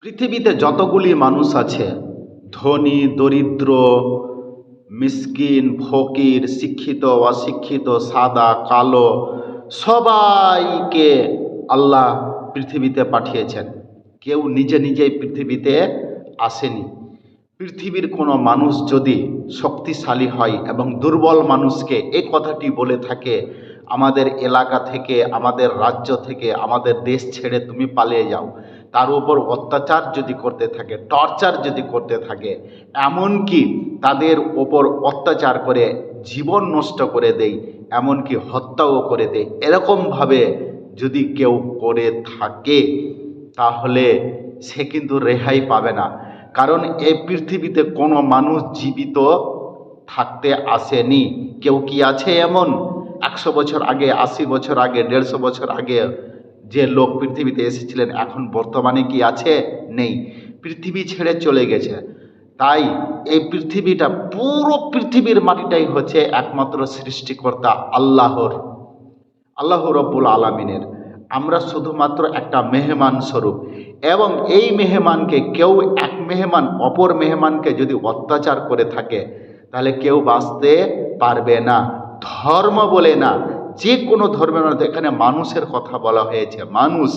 পৃথিবীতে যতগুলি মানুষ আছে, ধনী দরিদ্র, মিসকিন ফকির, শিক্ষিত অশিক্ষিত, সাদা কালো, সবাইকে আল্লাহ পৃথিবীতে পাঠিয়েছেন। কেউ নিজে নিজেই পৃথিবীতে আসেনি। পৃথিবীর কোনো মানুষ যদি শক্তিশালী হয় এবং দুর্বল মানুষকে এই কথাটি বলে থাকে, আমাদের এলাকা থেকে, আমাদের রাজ্য থেকে, আমাদের দেশ ছেড়ে তুমি পালিয়ে যাও, তার উপর অত্যাচার যদি করতে থাকে, টর্চার যদি করতে থাকে, এমনকি তাদের ওপর অত্যাচার করে জীবন নষ্ট করে দেয়, এমনকি হত্যাও করে দেয়, এরকমভাবে যদি কেউ করে থাকে, তাহলে সে কিন্তু রেহাই পাবে না। কারণ এই পৃথিবীতে কোনো মানুষ জীবিত থাকতে আসেনি। কেউ কি আছে এমন 100 বছর আগে, 80 বছর আগে, 150 বছর আগে যে লোক পৃথিবীতে এসেছিলেন এখন বর্তমানে কি আছে? নেই। পৃথিবী ছেড়ে চলে গেছে। তাই এই পৃথিবীটা, পুরো পৃথিবীর মাটিটাই হচ্ছে একমাত্র সৃষ্টিকর্তা আল্লাহ রব্বুল আলামিনের। আমরা শুধুমাত্র একটা মেহমান স্বরূপ, এবং এই মেহমানকে কেউ, এক মেহমান অপর মেহমানকে যদি অত্যাচার করে থাকে, তাহলে কেউ বাঁচতে পারবে না। ধর্ম বলে না, যে কোনো ধর্মের মধ্যে, এখানে মানুষের কথা বলা হয়েছে। মানুষ,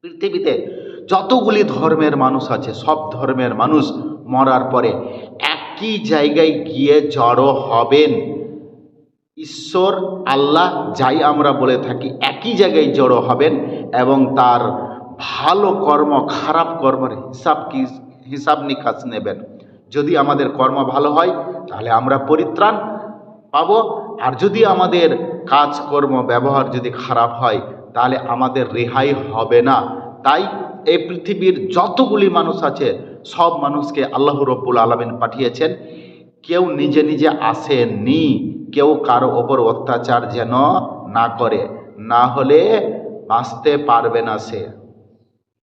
পৃথিবীতে যতগুলি ধর্মের মানুষ আছে, সব ধর্মের মানুষ মরার পরে একই জায়গায় গিয়ে জড়ো হবেন। ঈশ্বর, আল্লাহ, যাই আমরা বলে থাকি, একই জায়গায় জড়ো হবেন এবং তার ভালো কর্ম খারাপ কর্মের হিসাব নিকাশ নেবেন। যদি আমাদের কর্ম ভালো হয় তাহলে আমরা পরিত্রাণ পাব, আর যদি আমাদের কাজকর্ম ব্যবহার যদি খারাপ হয় তাহলে আমাদের রেহাই হবে না। তাই এই পৃথিবীর যতগুলি মানুষ আছে, সব মানুষকে আল্লাহ রব্বুল আলামিন পাঠিয়েছেন। কেউ নিজে নিজে আসেনি। কেউ কারো ওপর অত্যাচার যেন না করে, না হলে বাঁচতে পারবে না সে।